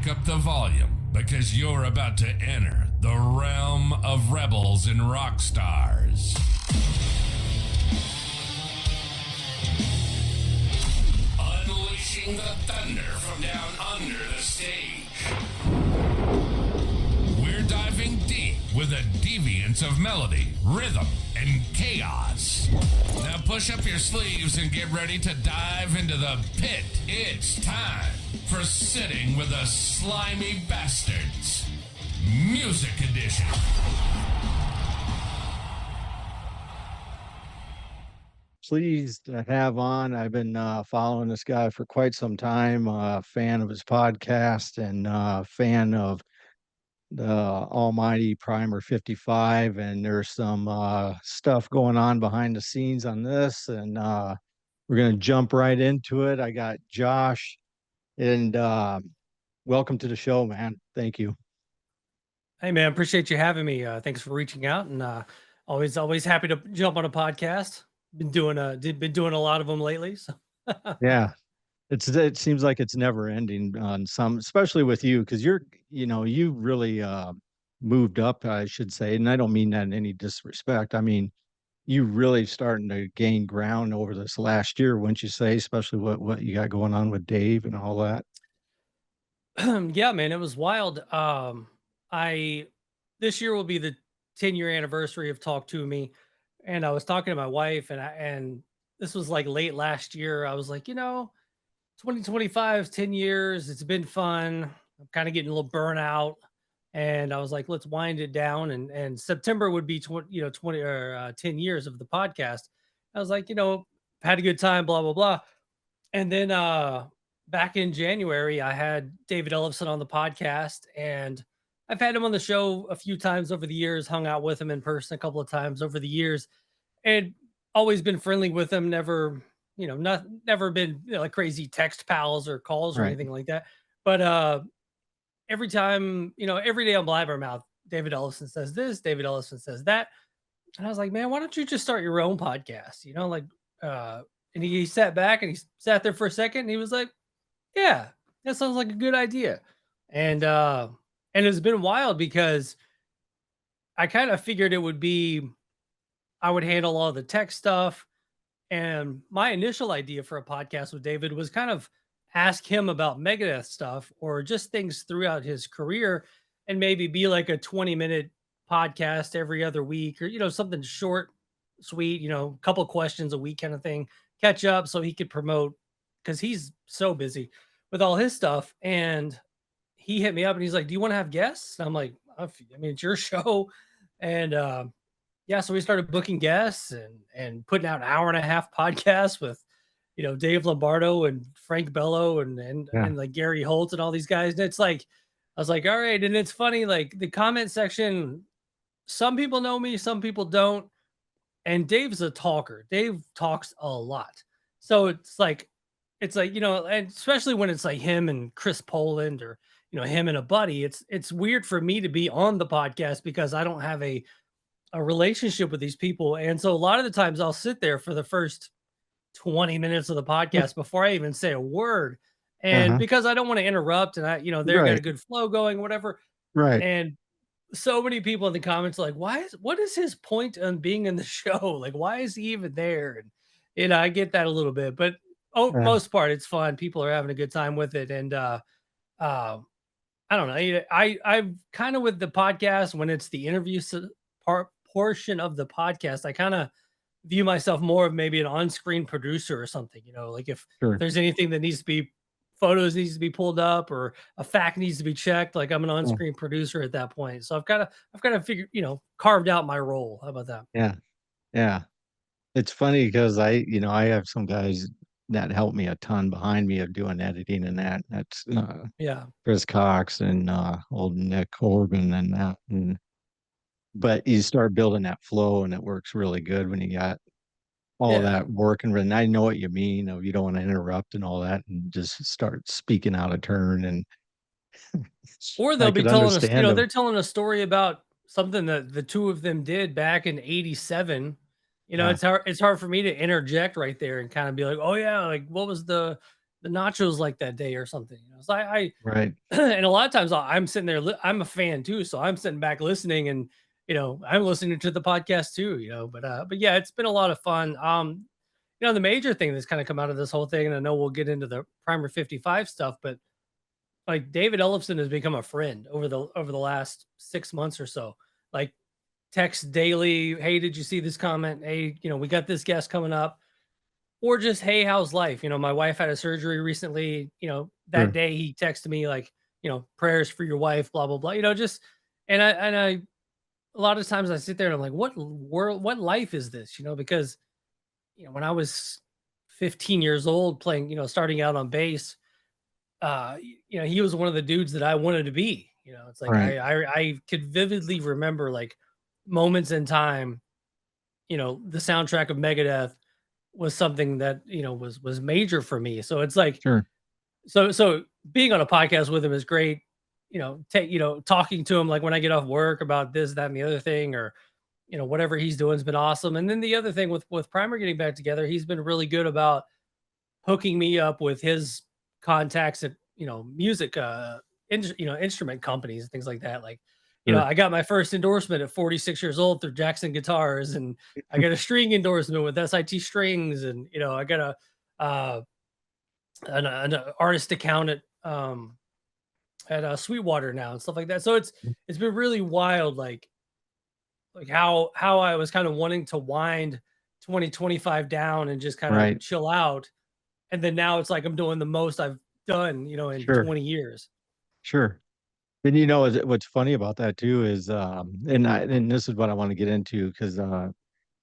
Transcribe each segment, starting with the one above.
Crank up the volume because you're about to enter the realm of rebels and rock stars. Unleashing the thunder from down under the stage. We're diving deep with a deviance of melody, rhythm, and chaos. Now push up your sleeves and get ready to dive into the pit. It's time for Sitting with the Slimy Bastards, Music Edition. Pleased to have on. I've been following this guy for quite some time, fan of his podcast and fan of the almighty Primer 55. And there's some stuff going on behind the scenes on this, and we're going to jump right into it. I got Josh, and welcome to the show, man. Thank you. Hey, man, appreciate you having me. Thanks for reaching out, and always happy to jump on a podcast. Been doing a lot of them lately. So Yeah, it seems like it's never ending on some, especially with you, because you really moved up, I should say, and I don't mean that in any disrespect. I mean, you really starting to gain ground over this last year, wouldn't you say, especially what you got going on with Dave and all that. yeah, man, it was wild. I This year will be the 10-year anniversary of Talk to Me, and I was talking to my wife, and this was like late last year. I was like, 2025, 10 years. It's been fun. I'm kind of getting a little burnout. And I was like, let's wind it down. And September would be 20 or 10 years of the podcast. I was like, had a good time, blah, blah, blah. And then back in January, I had David Ellefson on the podcast, and I've had him on the show a few times over the years, hung out with him in person a couple of times over the years, and always been friendly with him. Never been like crazy text pals or calls or Right. anything like that. But every time, every day on Blabbermouth, David Ellison says this, David Ellison says that. And I was like, man, why don't you just start your own podcast? And he sat back and he sat there for a second and he was like, yeah, that sounds like a good idea. And it's been wild because I kind of figured I would handle all the tech stuff. And my initial idea for a podcast with David was kind of ask him about Megadeth stuff or just things throughout his career, and maybe be like a 20-minute podcast every other week, or something short, sweet, a couple questions a week kind of thing, catch up so he could promote, because he's so busy with all his stuff. And he hit me up and he's like, do you want to have guests? And I'm like, I mean, it's your show. And yeah, so we started booking guests and putting out an hour and a half podcast with, Dave Lombardo and Frank Bello and like Gary Holt and all these guys. And it's like, I was like, all right. And it's funny, like the comment section, some people know me, some people don't. And Dave's a talker. Dave talks a lot. So it's like, and especially when it's like him and Chris Poland, or, him and a buddy, it's weird for me to be on the podcast because I don't have a relationship with these people. And so a lot of the times I'll sit there for the first 20 minutes of the podcast before I even say a word. And because I don't want to interrupt, and they've got a good flow going, whatever. Right. And so many people in the comments are like, what is his point on being in the show? Like, why is he even there? And, I get that a little bit, but most part, it's fun. People are having a good time with it. And, I don't know. I'm kind of with the podcast when it's the interview portion of the podcast. I kind of view myself more of maybe an on-screen producer or something, like if there's anything that photos needs to be pulled up or a fact needs to be checked, like I'm an on-screen producer at that point. So I've got to figure, carved out my role. How about that? Yeah. Yeah. It's funny because I have some guys that help me a ton behind me of doing editing and that. That's Chris Cox and old Nick Corbin and that. But you start building that flow and it works really good when you got all that working. And I know what you mean. You don't want to interrupt and all that and just start speaking out of turn. And or they'll be telling us, they're telling a story about something that the two of them did back in '87. It's hard for me to interject right there and kind of be like, oh yeah, like what was the the nachos like that day or something. You know, so I Right. and a lot of times I'm sitting there, I'm a fan too, so I'm sitting back listening, and I'm listening to the podcast too. But yeah, it's been a lot of fun. The major thing that's kind of come out of this whole thing, and I know we'll get into the Primer 55 stuff, but like David Ellefson has become a friend over the last 6 months or so. Like text daily, hey, did you see this comment? Hey, we got this guest coming up, or just, hey, how's life? My wife had a surgery recently. That Sure. day he texted me like, prayers for your wife, blah blah blah. Just and I a lot of times I sit there and I'm like, what life is this? Because when I was 15 years old playing, starting out on bass, he was one of the dudes that I wanted to be. It's like Right. I could vividly remember like moments in time. The soundtrack of Megadeth was something that was major for me. So it's like Sure. so being on a podcast with him is great. Talking to him like when I get off work about this, that, and the other thing, or whatever he's doing has been awesome. And then the other thing with Primer getting back together, he's been really good about hooking me up with his contacts at music instrument companies and things like that. Like, Sure. I got my first endorsement at 46 years old through Jackson Guitars, and I got a string endorsement with SIT Strings, and I got uh an artist account at Sweetwater now and stuff like that. So it's been really wild, like how I was kind of wanting to wind 2025 down and just kind of Right. chill out, and then now it's like I'm doing the most I've done, in Sure. 20 years. Sure. And what's funny about that too is, and this is what I want to get into because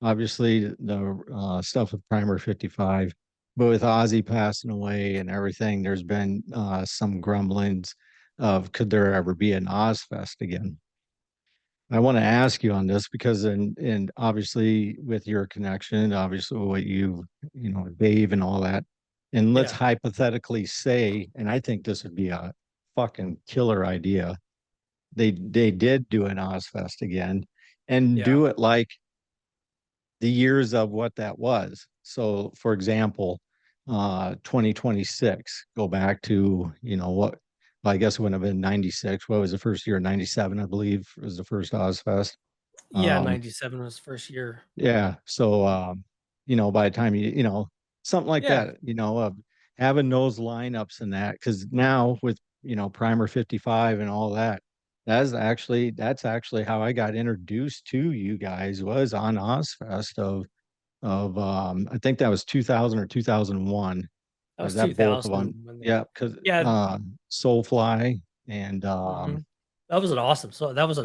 obviously the stuff with Primer 55, but with Ozzy passing away and everything, there's been some grumblings of could there ever be an Ozfest again? I want to ask you on this because and obviously with your connection, obviously what Dave and all that, and let's Yeah, hypothetically say, and I think this would be a fucking killer idea. They did do an Ozfest again and yeah, do it like the years of what that was. So for example, 2026, go back to, what, well, I guess it would have been 96. What was the first year? 97, I believe, was the first Ozfest. yeah. Um, 97 was first year. yeah. So, by the time something like Yeah, that, of having those lineups and that, because now with, Primer 55 and all that, that's actually how I got introduced to you guys was on Ozfest of I think that was 2000 or 2001. that Was was that both of them? 2000 when they. Yeah, because Yeah. Soulfly and Mhm. That was an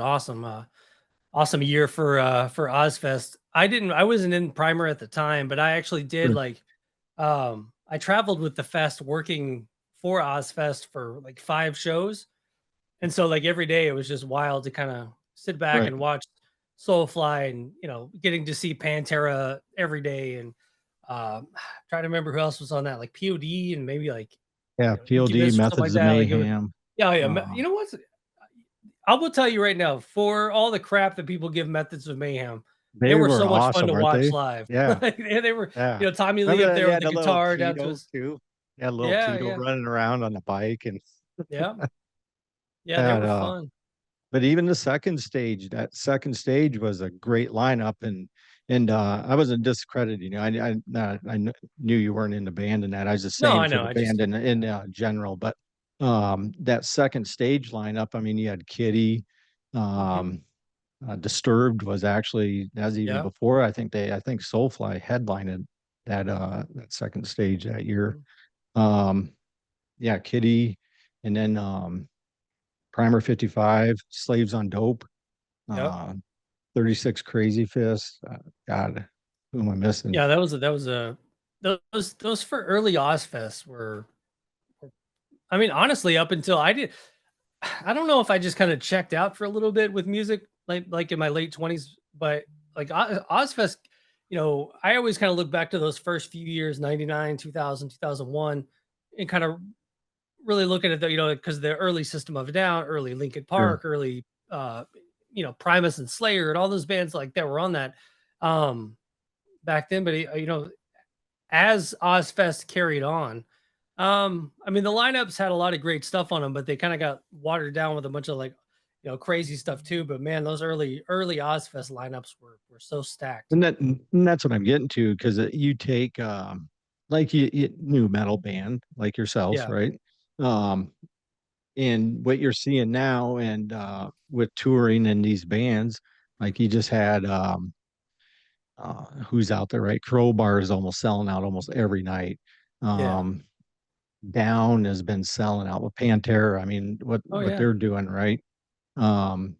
awesome year for Ozfest. I wasn't in Primer at the time, but I actually did sure, like I traveled with the fest working for Ozfest for like 5 shows. And so like every day it was just wild to kind of sit back right. and watch Soulfly, and getting to see Pantera every day, and trying to remember who else was on that, like POD and maybe like Yeah, POD, Incubus or something like Methods of that. Like it was, Mayhem. yeah, yeah. Uh, You know what? I will tell you right now, for all the crap that people give Methods of Mayhem, they they were were so much fun awesome, to weren't watch they? live. Yeah, Like they were, yeah. Tommy Lee Remember up that? there with Yeah, the the little guitar down to Tito his. too. Yeah, little Yeah, Tito yeah, running around on the bike and yeah, yeah. They that. were fun. But even the second stage, that second stage was a great lineup, and I wasn't discrediting you. Knew you weren't in the band and that. I was just No, saying I for know. the I just. band in general. But that second stage lineup, I mean, you had Kitty, Mhm. um, Disturbed was actually that's even Yeah. before. I think Soulfly headlined that second stage that year. Mhm. Um, yeah, Kitty, and then Primer 55, Slaves on Dope, Yep. uh, 36 Crazy Fists. God, who am I missing? Yeah, that was a those for early Ozfest were I mean, honestly, up until I don't know if I just kind of checked out for a little bit with music, like in my late 20s, but like Ozfest, I always kind of look back to those first few years, 99, 2000, 2001, and kind of really look at it, because the early System of a Down, early Linkin Sure. Park, early, Primus and Slayer, and all those bands like that were on that um, back then. But as Ozfest carried on, I mean, the lineups had a lot of great stuff on them, but they kind of got watered down with a bunch of like, crazy stuff too. But man, those early Ozfest lineups were so stacked. And that's what I'm getting to, because you take like you new metal band like yourselves, Yeah, right? Um, and what you're seeing now, and with touring and these bands, like you just had who's out there, right? Crowbar is almost selling out almost every night. yeah. Um, Down has been selling out with Pantera. I mean, Oh what yeah. they're doing, right? Um,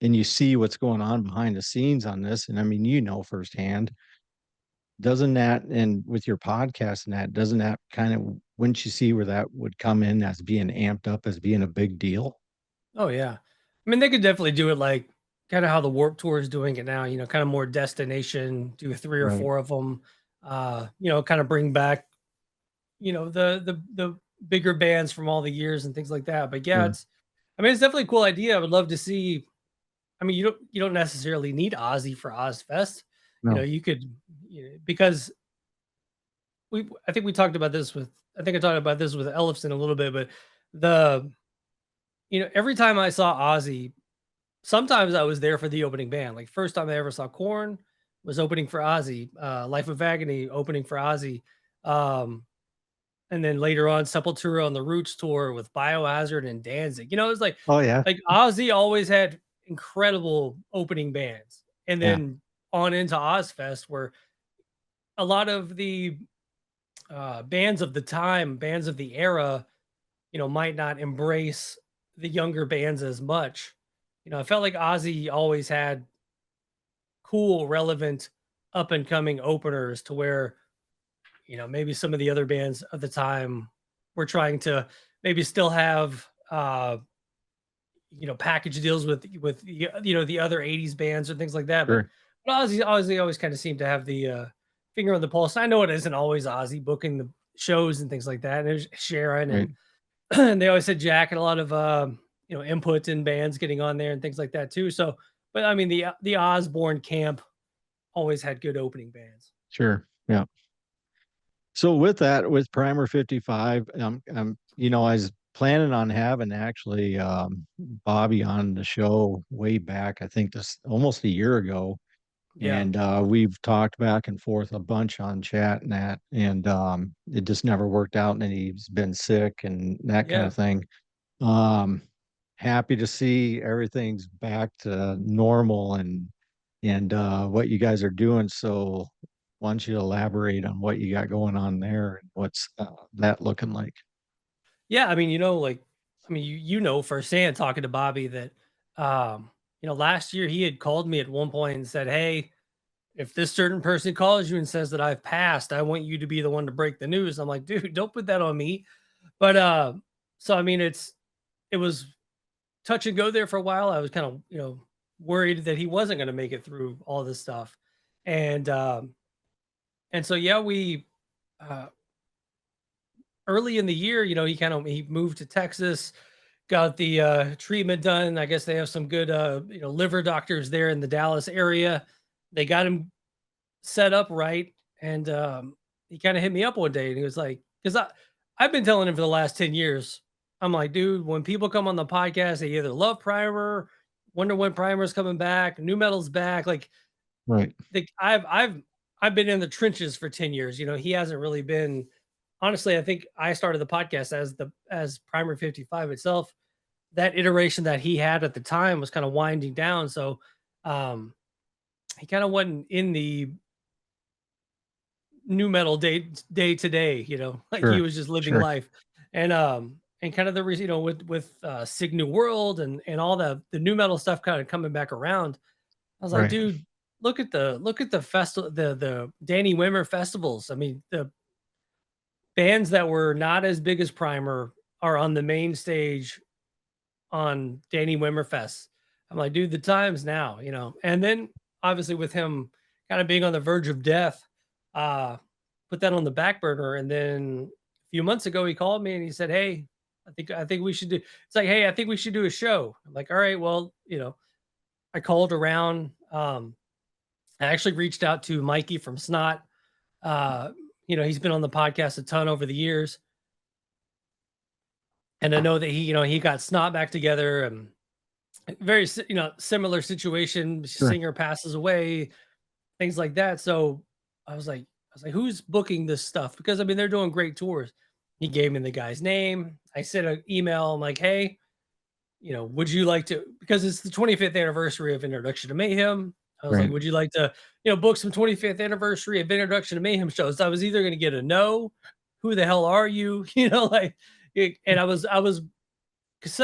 and you see what's going on behind the scenes on this, and I mean, firsthand. Doesn't that, and with your podcast and that, doesn't that kind of, wouldn't you see where that would come in as being amped up as being a big deal? Oh yeah. I mean, they could definitely do it like kind of how the Warp Tour is doing it now. Kind of more destination, do three or Right. four of them. Kind of bring back the bigger bands from all the years and things like that. But yeah, Sure. it's I mean, it's definitely a cool idea. I would love to see. I mean, you don't necessarily need Ozzy for Ozfest. No. You could because I think we talked about this with I think I talked about this with Ellefson a little bit, but the every time I saw Ozzy, sometimes I was there for the opening band. Like first time I ever saw Korn was opening for Ozzy, Life of Agony opening for Ozzy. Um, and then later on Sepultura on the Roots tour with Biohazard and Danzig. It was Oh yeah. like Ozzy always had incredible opening bands. And Yeah. then on into Ozfest where a lot of the bands of the time, bands of the era, might not embrace the younger bands as much. I felt like Ozzy always had cool, relevant, up and coming openers to where, maybe some of the other bands of the time were trying to maybe still have package deals with the other 80s bands or things like that. But Sure. Ozzy always kind of seemed to have the finger on the pulse. I know it isn't always Ozzy booking the shows and things like that. And there's Sharon Right. and they always had Jack and a lot of input in bands getting on there and things like that too. So, but I mean the Osborne camp always had good opening bands. Sure. Yeah. So with that, with Primer 55, I was planning on having actually Bobby on the show way back, I think this almost a year ago. Yeah, And we've talked back and forth a bunch on chat and that, and it just never worked out. And he's been sick and that kind yeah, of thing. Um, Happy to see everything's back to normal, and what you guys are doing. So why don't you elaborate on what you got going on there and what's that looking like? yeah. I mean, you know firsthand talking to Bobby that, last year he had called me at one point and said, "Hey, if this certain person calls you and says that I've passed, I want you to be the one to break the news." I'm like, dude, don't put that on me. But so I mean, it was touch and go there for a while. I was kind of, worried that he wasn't going to make it through all this stuff. And so yeah, we uh early in the year, he moved to Texas, got the treatment done. I guess they have some good liver doctors there in the Dallas area. They got him set up right. And he kind of hit me up one day and he was like, because I've been telling him for the last 10 years, I'm like, dude, when people come on the podcast, they either love Primer, wonder when Primer's coming back, new metal's back. Like Right. I've been in the trenches for 10 years. He hasn't really been honestly, I think I started the podcast as Primer 55 itself. That iteration that he had at the time was kind of winding down. So um he kind of wasn't in the new metal day to day, like he Sure. was just living Sure. life. And kind of the reason, with Sig New World and all the new metal stuff kind of coming back around. I was like, Right. dude, look at the festival, the Danny Wimmer festivals. I mean, the bands that were not as big as Primer are on the main stage on Danny Wimmer Fest. I'm like, dude, the time's now. And then obviously with him kind of being on the verge of death, uh, put that on the back burner. And then a few months ago, he called me and he said, "Hey, I think we should do." It's like, "Hey, I think we should do a show." I'm like, "All right, well, I called around. I actually reached out to Mikey from Snot. Uh, he's been on the podcast a ton over the years. And I know that he got Snot back together, and very similar situation. Sure. Singer passes away, things like that. So I was like, who's booking this stuff? Because I mean, they're doing great tours. He gave me the guy's name. I sent an email. I'm like, hey, would you like to, because it's the 25th anniversary of Introduction to Mayhem. I was like, Right. would you like to, book some 25th anniversary of Introduction to Mayhem shows? I was either going to get a no, who the hell are you? And I was, cause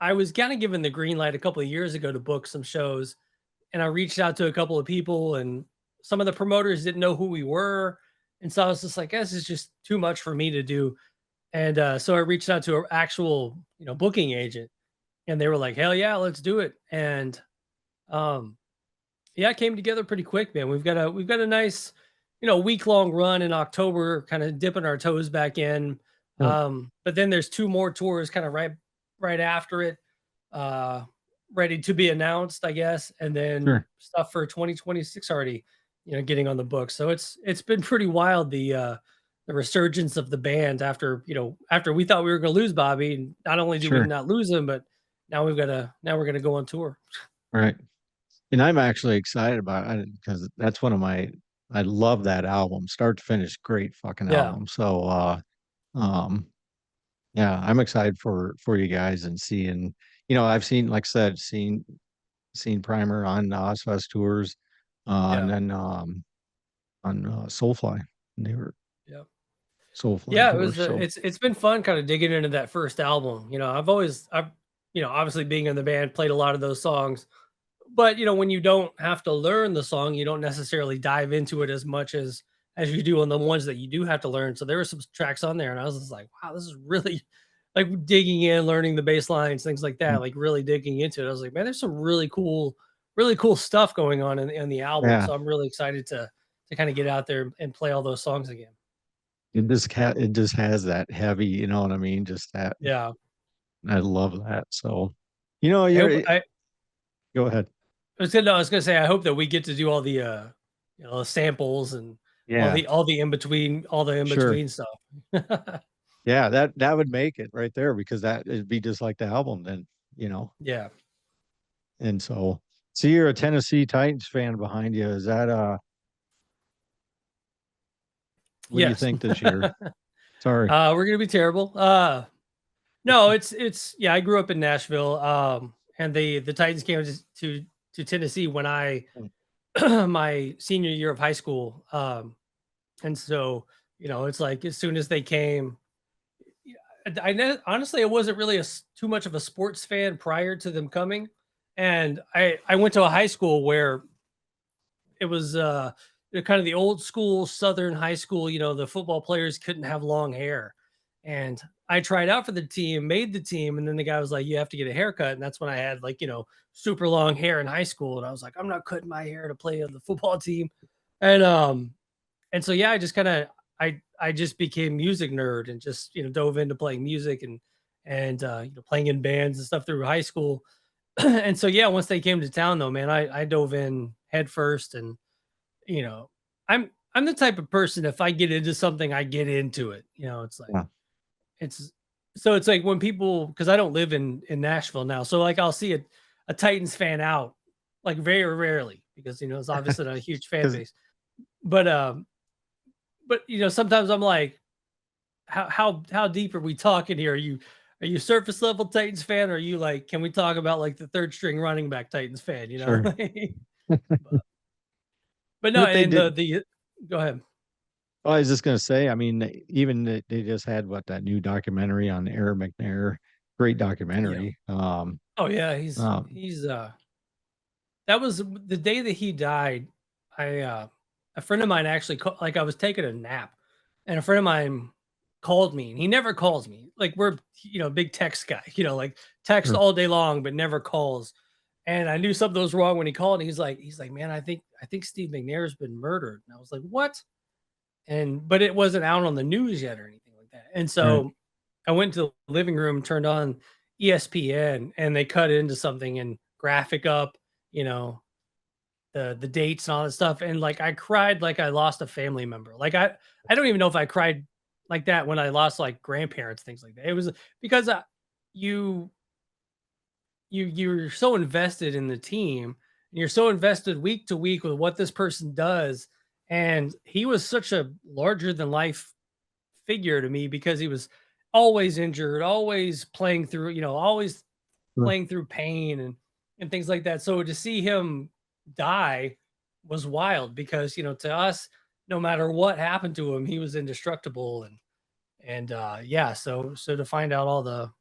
I was kind of given the green light a couple of years ago to book some shows, and I reached out to a couple of people, and some of the promoters didn't know who we were. And so I was just like, this is just too much for me to do. And so I reached out to an actual, booking agent, and they were like, hell yeah, let's do it. And um, yeah, it came together pretty quick, man. We've got a nice, week long run in October, kind of dipping our toes back in. Sure. But then there's two more tours kind of right after it, uh, ready to be announced, I guess, and then Sure. stuff for 2026 already, getting on the book. So it's been pretty wild, the resurgence of the band after we thought we were going to lose Bobby, and not only did we Sure. not lose him, but now we're gonna go on tour. Right. And I'm actually excited about it because that's one of I love that album, start to finish, great fucking Yeah, album. So, um, yeah, I'm excited for you guys and seeing, I've seen, like I said, seen Primer on Ozfest tours, and yeah, then on Soulfly. They were yeah. Soulfly Yeah, it tours. was. So It's been fun, kind of digging into that first album. I've obviously being in the band, played a lot of those songs, but when you don't have to learn the song, you don't necessarily dive into it as much as you do on the ones that you do have to learn. So there were some tracks on there, and I was just like, wow, this is really like digging in, learning the bass lines, things like that, mm, like really digging into it. I was like, man, there's some really cool stuff going on in the album. yeah, So I'm really excited to kind of get out there and play all those songs again. it just has that heavy, you know what I mean? Just that. Yeah. I love that. So, I hope you're I go ahead. I was gonna say I hope that we get to do all the samples and Yeah, all the in sure. between stuff. Yeah, that would make it right there because that it'd be just like the album then, you know. Yeah. And so, see, you're a Tennessee Titans fan behind you. Is that what do you Yes. think this year? Sorry. We're gonna be terrible. No, it's yeah. I grew up in Nashville, and the Titans came to Tennessee when I my senior year of high school, and so it's like as soon as they came, honestly I wasn't really too much of a sports fan prior to them coming, and I went to a high school where it was kind of the old school Southern high school. The football players couldn't have long hair, and I tried out for the team, made the team, and then the guy was like, "You have to get a haircut," and that's when I had like super long hair in high school, and I was like, "I'm not cutting my hair to play on the football team," and so yeah, I just kind of I just became music nerd and just dove into playing music and playing in bands and stuff through high school. And so yeah, once they came to town though, man, I dove in head first, and you know, I'm the type of person, if I get into something, I get into it. It's like Yeah. it's it's like when people, because I don't live in Nashville now, so like I'll see a Titans fan out like very rarely because it's obviously not a huge fan 'Cause base. But sometimes I'm like, how deep are we talking here? Are you surface level Titans fan, or are you like, can we talk about like the third string running back Titans fan? sure. but, but no, But they and did. the go ahead. I was just gonna say, I mean, even they just had that new documentary on Aaron McNair, great Yeah. documentary. Oh yeah, he's Um, he's that was the day that he died. I A friend of mine actually like I was taking a nap, and a friend of mine called me, and he never calls me. Like we're big text guy, like text sure, all day long, but never calls. And I knew something was wrong when he called. And he's like, man, I think Steve McNair's been murdered. And I was like, what? But it wasn't out on the news yet or anything like that. And right, so I went to the living room, turned on ESPN, and they cut into something and graphic up, you know, the dates and all that stuff. And like I cried like I lost a family member. Like I don't even know if I cried like that when I lost like grandparents, things like that. It was because you you're so invested in the team and you're so invested week to week with what this person does. And he was such a larger than life figure to me because he was always injured, always playing through, always Sure. playing through pain and things like that. So to see him die was wild because, to us, no matter what happened to him, he was indestructible. And yeah, so to find out all the,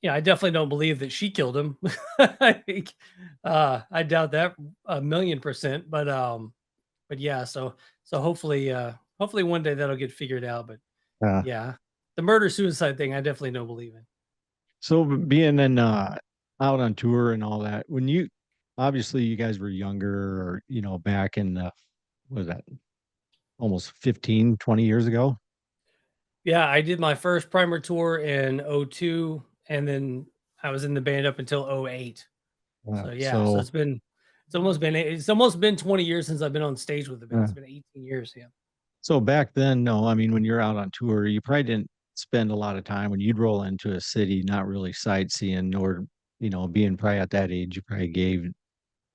yeah, I definitely don't believe that she killed him. I think, I doubt that a million percent, but yeah, so hopefully one day that'll get figured out. But Yeah. yeah, the murder suicide thing, I definitely don't believe in. So being in out on tour and all that, when you obviously you guys were younger or back in what was that almost 15, 20 years ago? Yeah, I did my first primer tour in '02, and then I was in the band up until '08. Yeah. So yeah, so So it's almost been 20 years since I've been on stage with the band. uh, It's been 18 years. Yeah. so back then, no, I mean when you're out on tour, you probably didn't spend a lot of time when you'd roll into a city, not really sightseeing, nor being probably at that age, you probably gave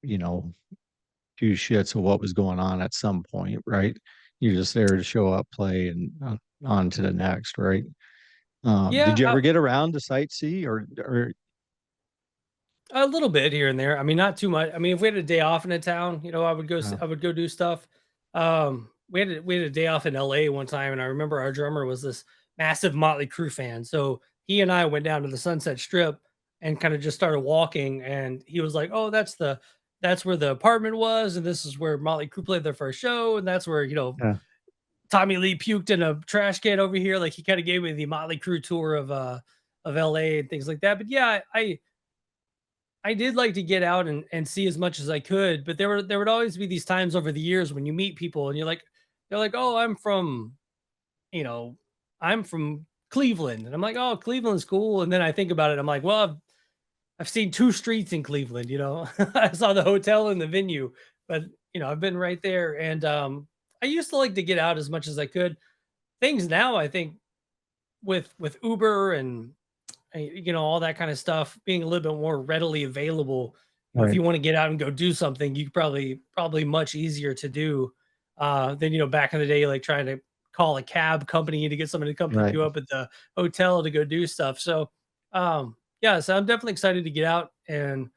you know two shits of what was going on at some point, right? You're just there to show up, play, and on to the next, right? Did Yeah, you ever get around to sightsee or a little bit here and there. I mean, not too much. I mean, if we had a day off in a town, uh, I would go do stuff. We had a day off in LA one time, and I remember our drummer was this massive Motley Crue fan. So he and I went down to the Sunset Strip and kind of just started walking. And he was like, "Oh, that's where the apartment was, and this is where Motley Crue played their first show, and that's where yeah, Tommy Lee puked in a trash can over here." Like he kind of gave me the Motley Crue tour of LA and things like that. But yeah, I did like to get out and see as much as I could, but there would always be these times over the years when you meet people and they're like, "Oh, you know, I'm from Cleveland." And I'm like, "Oh, Cleveland's cool." And then I think about it, I'm like, "Well, I've seen two streets in Cleveland, you know." I saw the hotel and the venue, but I've been right there. And I used to like to get out as much as I could. Things now, I think with Uber and all that kind of stuff being a little bit more readily available. If right, you want to get out and go do something, you probably much easier to do than back in the day, like trying to call a cab company to get somebody to come pick right, you up at the hotel to go do stuff. So yeah, so I'm definitely excited to get out and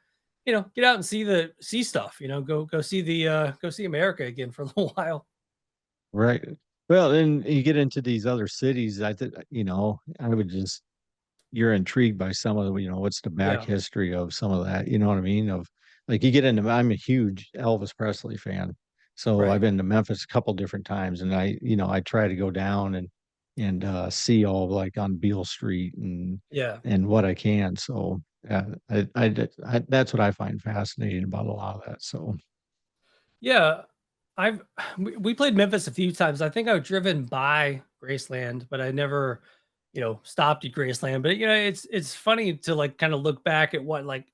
get out and see stuff. Go see the go see America again for a little while. right. Well, then you get into these other cities. I think I would just you're intrigued by some of the, what's the back Yeah, history of some of that, you know what I mean? Of like you get into, I'm a huge Elvis Presley fan. So I've right. been to Memphis a couple different times and I try to go down and see all like on Beale Street Yeah. and what I can. So yeah, that's what I find fascinating about a lot of that. So Yeah, I've we played Memphis a few times. I think I've driven by Graceland, but I never, stopped at Graceland. But it's funny to like kind of look back at what like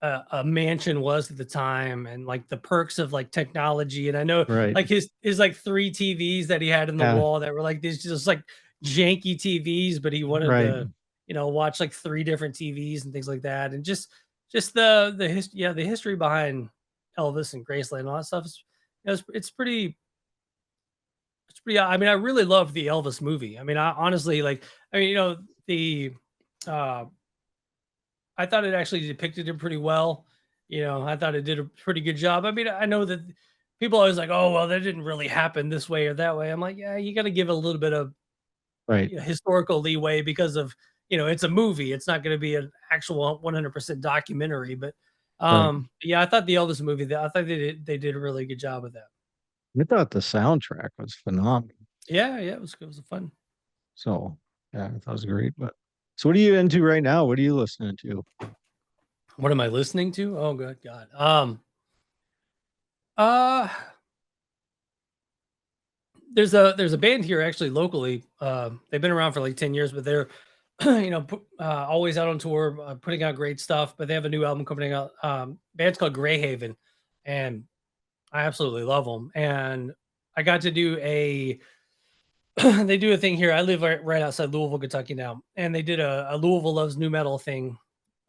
a mansion was at the time and like the perks of like technology. And I know right. like his like three TVs that he had in the Yeah, wall that were like these just like janky TVs, but he wanted right. to, watch like three different TVs and things like that. And just the history behind Elvis and Graceland and all that stuff is it's pretty I mean, I really love the Elvis movie. I mean, I honestly like I mean, the uh I thought it actually depicted him pretty well. I thought it did a pretty good job. I mean, I know that people always like, "Oh, well, that didn't really happen this way or that way." I'm like, "Yeah, you got to give it a little bit of Right. historical leeway because of it's a movie. It's not going to be an actual 100% documentary." But Right. yeah, I thought the Elvis movie. I thought they did a really good job with that. I thought the soundtrack was phenomenal. Yeah, yeah, it was fun. So yeah, I thought it was great. But so what are you into right now? What are you listening to? What am I listening to? Oh, good God. Uh, there's a band here actually locally. They've been around for like 10 years, but they're always out on tour, putting out great stuff. But they have a new album coming out. Band's called Greyhaven, and I absolutely love them. And I got to do they do a thing here. I live right outside Louisville, Kentucky now, and they did a Louisville Loves New Metal thing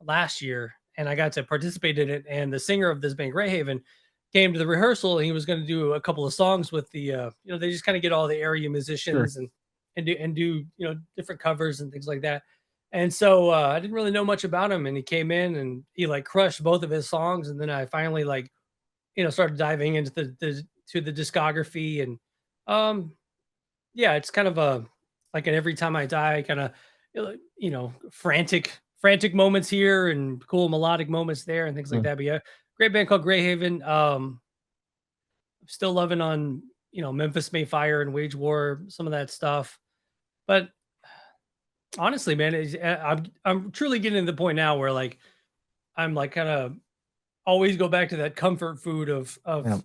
last year, and I got to participate in it. And the singer of this band, Greyhaven, came to the rehearsal, and he was going to do a couple of songs with the, they just kind of get all the area Sure. musicians and do different covers and things like that. And so I didn't really know much about him, and he came in and he like crushed both of his songs, and then I finally like started diving into the discography and um yeah, it's kind of a like an every time I die kind of frantic moments here and cool melodic moments there and things like Mm. that. But yeah, great band called Greyhaven. Still loving on Memphis Mayfire and Wage War, some of that stuff. But honestly, man, I'm truly getting to the point now where like I'm like kind of always go back to that comfort food Yeah. of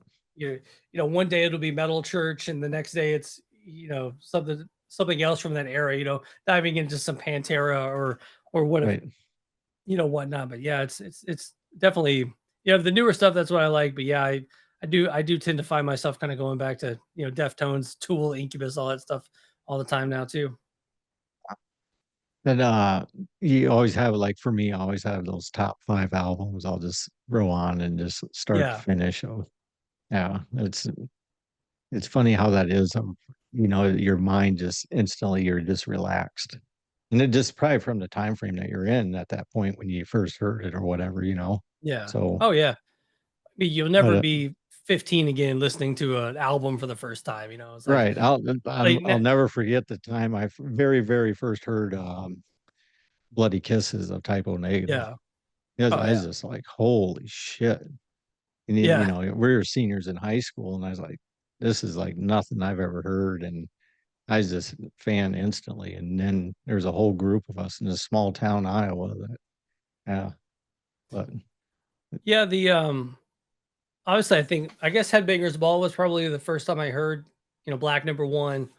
one day it'll be metal church and the next day it's something else from that era, diving into some Pantera or what if Right. whatnot. But yeah, it's definitely the newer stuff, that's what I like. But yeah, I do tend to find myself kind of going back to Deftones, Tool, Incubus, all that stuff all the time now too. And you always have, like, for me, I always have those top 5 albums I'll just throw on and just start to Yeah, finish. So yeah, it's funny how that is. Your mind just instantly, you're just relaxed. And it just probably from the time frame that you're in at that point when you first heard it or whatever. yeah, So, oh yeah. I mean, you'll but never be 15 again listening to an album for the first time. It's like right. I'll never forget the time very, very first heard Bloody Kisses of Typo Negative. yeah. Because Oh I was yeah. just like, holy shit. And Yeah. we were seniors in high school, and I was like, this is like nothing I've ever heard. And I was just a fan instantly. And then there's a whole group of us in this small town, Iowa, that, yeah, but Yeah, obviously I guess Headbangers Ball was probably the first time I heard, Black Number One.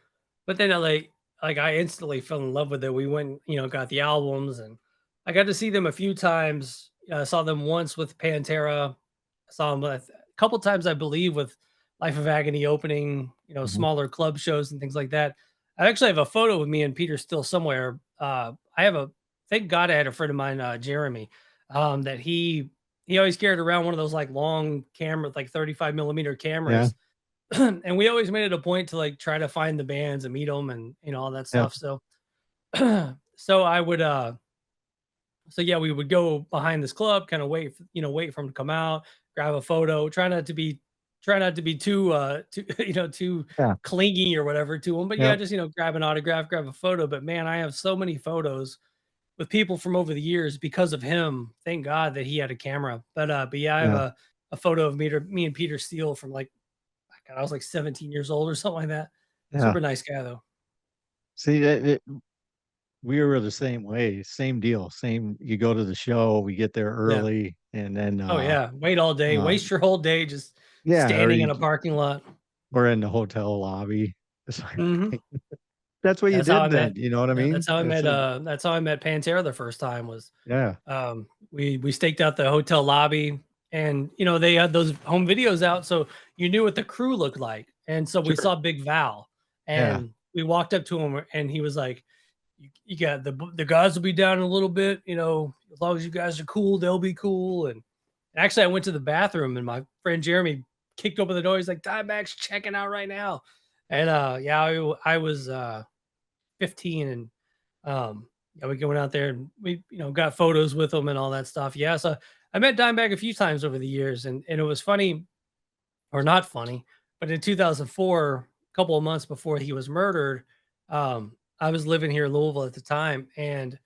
But then I I instantly fell in love with it. We went, got the albums and I got to see them a few times. I saw them once with Pantera. I saw them a couple times, I believe, with Life of Agony opening, mhm. smaller club shows and things like that. I actually have a photo with me and Peter still somewhere. I have thank God I had a friend of mine, Jeremy, that he always carried around one of those like long camera, like 35 millimeter Yeah, cameras. And we always made it a point to like try to find the bands and meet them and all that yeah, stuff. So so I would so yeah, we would go behind this club, kind of wait for him to come out, grab a photo, try not to be too too yeah, clingy or whatever to him. But yeah, yeah, just grab an autograph, grab a photo. But man, I have so many photos with people from over the years because of him. Thank God that he had a camera. But yeah, I have yeah, a photo of me and Peter Steele from like God, I was like 17 years old or something like that. yeah. Super nice guy though. See, we were the same way, same deal. Same, you go to the show, we get there Yeah. early, and then, Oh yeah. Wait all day. uh, Waste your whole day just yeah, standing in a parking lot. or in the hotel lobby. It's like, Mhm. that's what you That's how I did then, met. you know what I Yeah, mean? It's like, that's how I met Pantera the first time was yeah, we staked out the hotel lobby and they had those home videos out so you knew what the crew looked like. And so we sure, saw Big Val yeah, and we walked up to him and he was like, you got the guys will be down in a little bit, as long as you guys are cool, they'll be cool. And actually I went to the bathroom and my friend Jeremy kicked open the door. He's like, Dimebag's checking out right now. And yeah, I was 15 and yeah, we went out there and we got photos with him and all that stuff. Yeah, so I met Dimebag a few times over the years, and it was funny or not funny, but in 2004, a couple of months before he was murdered, I was living here in Louisville at the time, and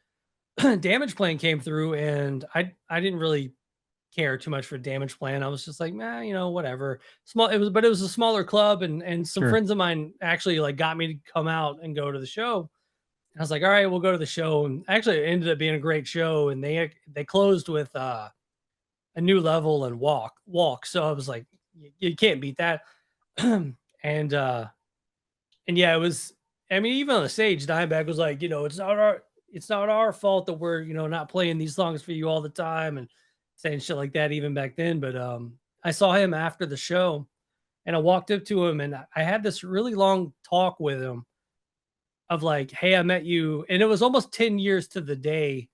Damage Plan came through, and I didn't really care too much for Damage Plan. I was just like, nah, whatever. Small. But it was a smaller club, and some sure, friends of mine actually like got me to come out and go to the show. I was like, all right, we'll go to the show, and actually it ended up being a great show. And they closed with a new level and walk. So I was like, you can't beat that. and and yeah, it was. I mean, even on the stage, Dimebag was like, it's not our fault that we're not playing these songs for you all the time and saying shit like that even back then. But I saw him after the show, and I walked up to him, and I had this really long talk with him. of like, hey, I met you, and it was almost 10 years to the day.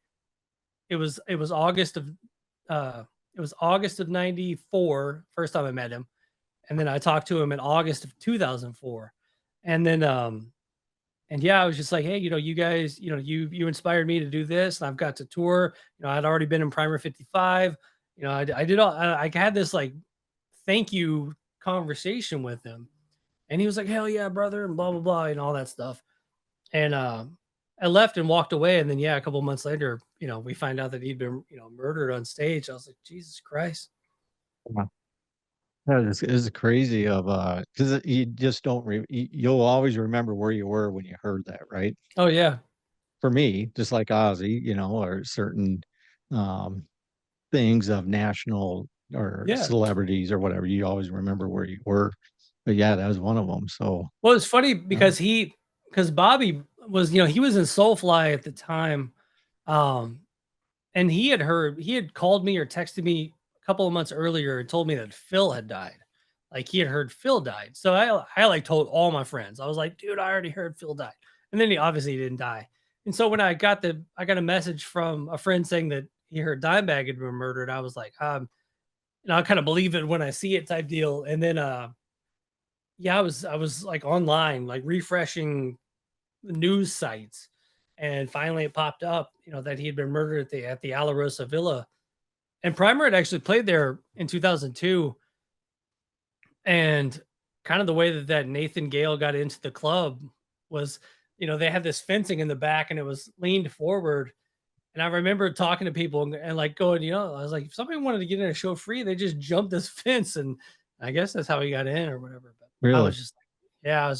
It was August of uh it was August of 94, first time I met him. And then I talked to him in August of 2004. And then and yeah, I was just like, hey, you guys, you inspired me to do this, and I've got to tour. I'd already been in Primer 55. I did all I had this like thank you conversation with him. And he was like, hell yeah, brother, and blah blah blah, and all that stuff. And I left and walked away. And then yeah, a couple months later, we find out that he'd been, murdered on stage. I was like, Jesus Christ. Wow. That is crazy of because you just don't you'll always remember where you were when you heard that, right? Oh yeah. For me, just like Ozzy, or certain um things of national or Yeah. celebrities or whatever, you always remember where you were. But yeah, that was one of them. So Well, it's funny uh, because Bobby was, he was in Soulfly at the time. Um, and he had called me or texted me a couple of months earlier and told me that Phil had died. Like he had heard Phil died. So I like told all my friends. I was like, dude, I already heard Phil died. And then he obviously didn't die. And so when I got a message from a friend saying that he heard Dimebag had been murdered, I was like, I kind of believe it when I see it type deal. And then yeah, I was like online, like refreshing the news sites, and finally it popped up, that he had been murdered at the Alarosa Villa. And Primer had actually played there in 2002, and kind of the way that Nathan Gale got into the club was, they had this fencing in the back and it was leaned forward. And I remember talking to people and like going, I was like, if somebody wanted to get in a show free, they just jumped this fence, and I guess that's how he got in or whatever. But I really, was just like, yeah,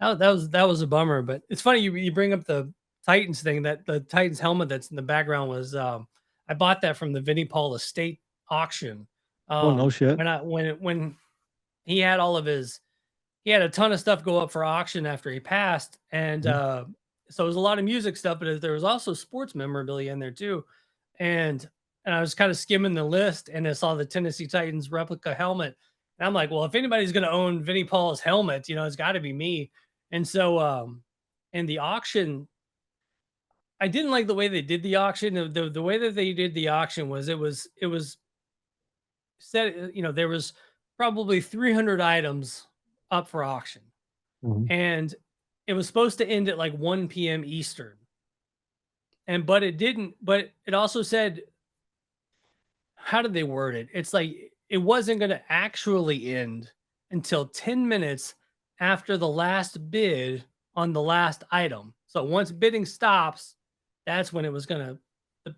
that was a bummer. But it's funny you bring up the Titans thing. That the Titans helmet that's in the background was I bought that from the Vinnie Paul estate auction. oh no shit. When he had all of his he had a ton of stuff go up for auction after he passed. And Mhm. so it was a lot of music stuff, but there was also sports memorabilia in there too. And I was kind of skimming the list and I saw the Tennessee Titans replica helmet. And I'm like, well, if anybody's going to own Vinnie Paul's helmet, it's got to be me. And so in the auction, I didn't like the way they did the auction. The way that they did the auction was it was said, there was probably 300 items up for auction, Mhm. and it was supposed to end at like 1 p.m. Eastern. And but it didn't, but it also said, how did they word it? It's like it wasn't going to actually end until 10 minutes after the last bid on the last item. So once bidding stops, that's when it was going to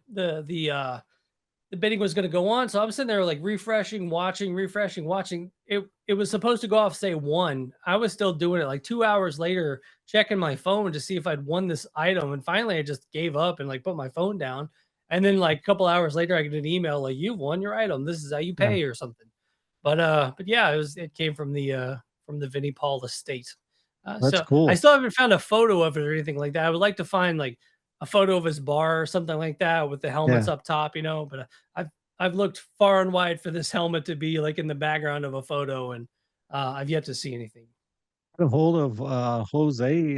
the bidding was going to go on. So I'm sitting there like refreshing, watching, refreshing, watching. It was supposed to go off, say 1. I was still doing it like 2 hours later, checking my phone to see if I'd won this item. And finally I just gave up and like put my phone down. And then like a couple hours later, I get an email like, you've won your item. This is how you Yeah, pay or something. But yeah, it came from the Vinnie Paul estate. that's So I cool. still haven't found a photo of it or anything like that. I would like to find like a photo of his bar or something like that with the helmets Yeah. up top, but I've I've looked far and wide for this helmet to be like in the background of a photo, and I've yet to see anything. Got a hold of Jose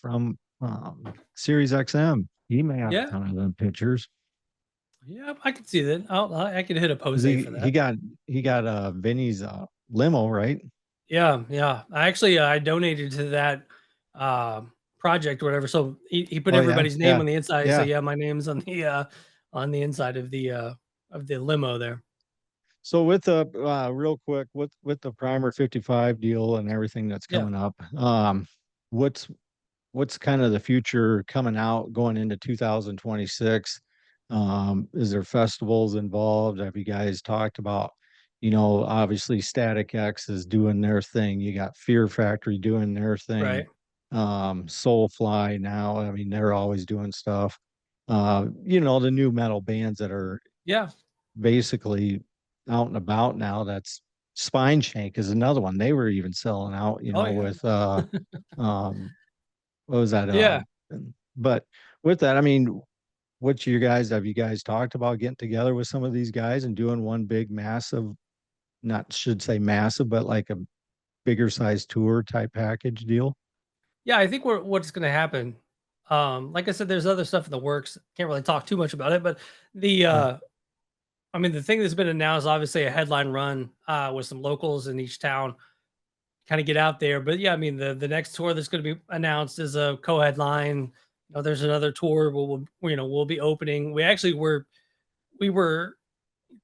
from Series XM. He may have a Yeah, ton of them pictures. yeah, I could see that. I could hit a 'Cause pose he for he that. got he got Vinny's limo, right? Yeah, yeah. I actually I donated to that uh, project or whatever. So he put Oh yeah, everybody's name yeah, on the inside. So yeah. yeah, my name's on the inside of the limo there. So with the real quick with the primer 55 deal and everything that's Yeah, coming up, what's what's kind of the future coming out going into 2026? Is there festivals involved? Have you guys talked about, obviously Static X is doing their thing. You got Fear Factory doing their thing. right. Soulfly now, I mean, they're always doing stuff. The new metal bands that are Yeah. basically out and about now. That's Spine Shank is another one. They were even selling out, Oh yeah. with um what was that? Yeah. But with that, I mean, what's your guys have you guys talked about getting together with some of these guys and doing one big massive, not should say massive, but like a bigger size tour type package deal? Yeah, I think what's going to happen. Like I said, there's other stuff in the works. Can't really talk too much about it, but the Sure. I mean, the thing that's been announced, obviously, a headline run with some locals in each town, kind of get out there. But yeah, I mean, the next tour that's going to be announced is a co-headline. There's another tour we'll be opening. We were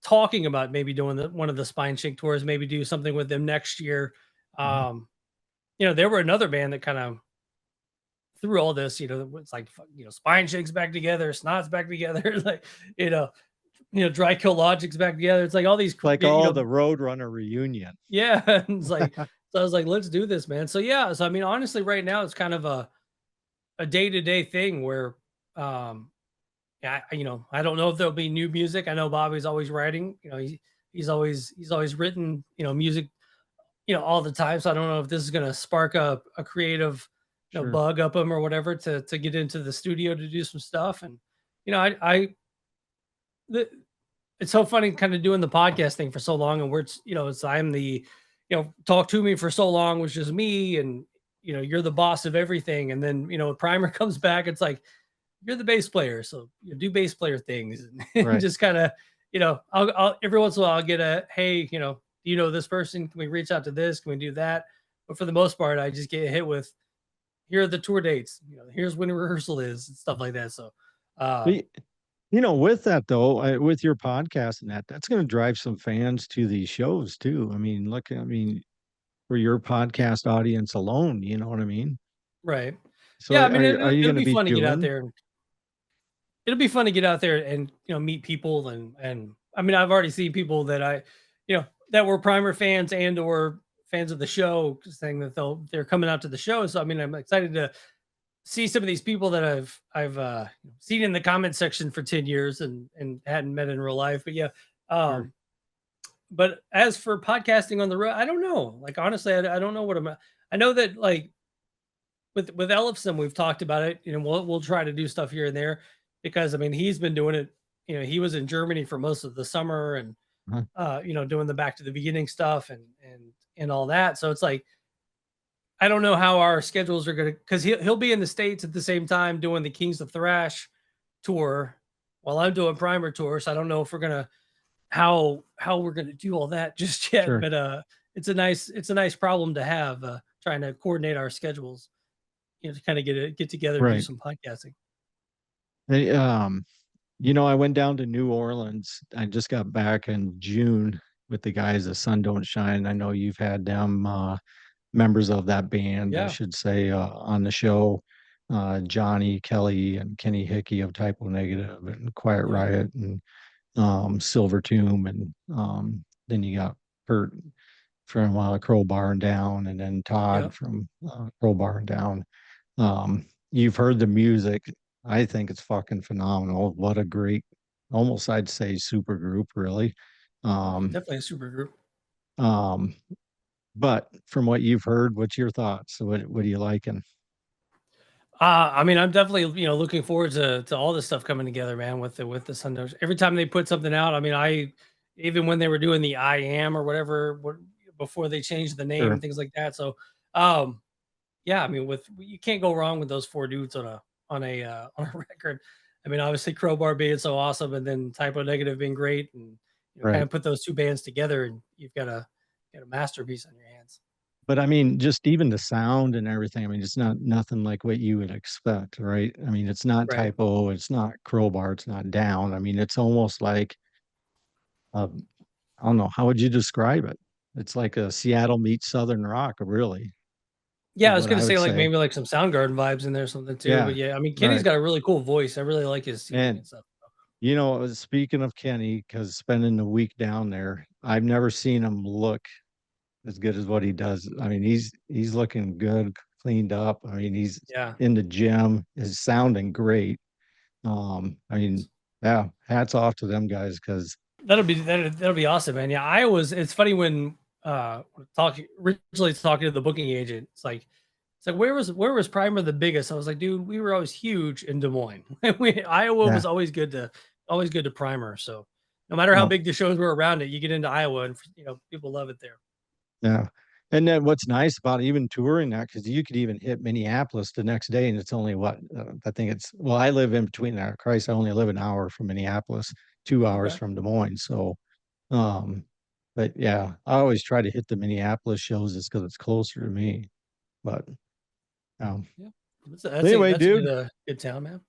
talking about maybe doing one of the Spine Shake tours, maybe do something with them next year. Mhm. There were another band that kind of through all this, it's like Spine Shake's back together, Snot's back together, like you know, Dry Kill Logic's back together. It's like all these, Like all the Roadrunner reunion. yeah. And it's like, so I was like, let's do this, man. So yeah, so I mean, honestly, right now it's kind of a day to day thing where, yeah, I don't know if there'll be new music. I know Bobby's always writing. He's always written music all the time. So I don't know if this is gonna spark a creative Sure. bug up him or whatever to get into the studio to do some stuff. And I the, it's so funny kind of doing the podcast thing for so long, and it's I'm the talk to me for so long was just me, and you're the boss of everything. And then Primer comes back, it's like you're the bass player, so do bass player things. And Right. just kind of I'll every once in a while I'll get a, hey, do you know this person, can we reach out to this, can we do that? But for the most part I just get hit with, here are the tour dates, here's when rehearsal is and stuff like that. So uh But, with that though, with your podcast and that's going to drive some fans to these shows too. For your podcast audience alone, you know what I mean? right. So Yeah, I mean, are you it'll going to be be fun to get out doing? there. It'll be fun to get out there and meet people. And I mean, I've already seen people that that were Primer fans and or fans of the show saying that they're coming out to the show. So I mean, I'm excited to see some of these people that I've seen in the comment section for 10 years and hadn't met in real life. But yeah, Sure. um, but as for podcasting on the road, I don't know. Like honestly, I don't know what I know that like with Ellefson, we've talked about it. We'll try to do stuff here and there because I mean he's been doing it. He was in Germany for most of the summer and Uh-huh. doing the back to the beginning stuff and all that. So it's like I don't know how our schedules are gonna, because he'll be in the States at the same time doing the Kings of Thrash tour while I'm doing Primer tour. So I don't know if we're gonna how we're gonna do all that just yet. Sure. But it's a nice problem to have, trying to coordinate our schedules, to kind of get together and do Right. some podcasting. Hey, I went down to New Orleans. I just got back in June with the guys of Sun Don't Shine. I know you've had them, members of that band, I Yeah, should say, on the show. Johnny Kelly and Kenny Hickey of Typo Negative and Quiet yeah, Riot and Silver Tomb, and then you got Kurt from Crowbar and Down, and then yeah. Todd from Crowbar and Down. You've heard the music. I think it's fucking phenomenal. What a great, almost I'd say super group, really. Um, Definitely a super group. um, but from what you've heard, what's your thoughts? What are you liking? I mean, I'm definitely looking forward to all this stuff coming together, man. With the Sundance, every time they put something out, I mean, I even when they were doing the I Am or whatever, before they changed the name Sure. and things like that. So, um, yeah, I mean, you can't go wrong with those four dudes on a record. I mean, obviously Crowbar being so awesome, and then Typo Negative being great, and kind Right. of put those two bands together, and you've got a masterpiece on your hands. But I mean, just even the sound and everything, I mean, it's not nothing like what you would expect, right? I mean, it's not Right. Typo, it's not Crowbar, it's not Down. I mean, it's almost like, uh, I don't know, how would you describe it? It's like a Seattle meets Southern rock, really, Yeah, is I was what gonna I would say like say. maybe like some Soundgarden vibes in there, or something too. But Yeah, yeah, I mean Kenny's right. got a really cool voice. I really like his singing And and stuff. speaking of Kenny, because spending the week down there, I've never seen him look as good as what he does. I mean, he's looking good, cleaned up. I mean, he's Yeah. in the gym, is sounding great. I mean, yeah, hats off to them guys because That'll be awesome, man. Yeah, I was. It's funny when talking originally talking to the booking agent. It's like where was Primer the biggest? I was like, dude, we were always huge in Des Moines. Iowa yeah, was always good to Primer. So no matter how no, big the shows were around it, you get into Iowa and people love it there. yeah. And then what's nice about even touring that, because you could even hit Minneapolis the next day, and it's only what I think it's. Well, I live in between there. Christ, I only live an hour from Minneapolis, 2 hours Okay. from Des Moines. So, um, but yeah, I always try to hit the Minneapolis shows just because it's closer to me. But Yeah. anyway, That's a dude, good town, man.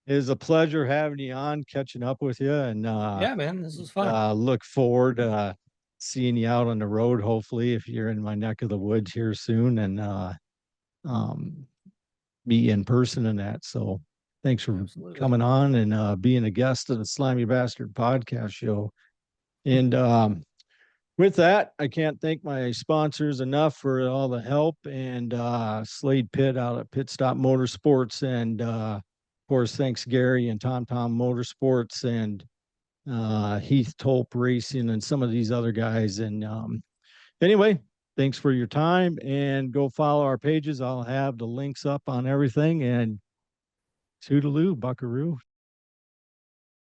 it was a pleasure having you on, catching up with you, and Yeah, man. This was fun. look forward to seeing you out on the road. Hopefully, if you're in my neck of the woods here soon, and um, be in person and that. So thanks for Absolutely. coming on and being a guest of the Slimy Bastard podcast show. And with that, I can't thank my sponsors enough for all the help, and Slade Pitt out at Pit Stop Motorsports, and of course, thanks Gary and Tom Tom Motorsports, and Heath Tolp Racing, and some of these other guys. And anyway, thanks for your time, and go follow our pages. I'll have the links up on everything, and toodaloo, buckaroo.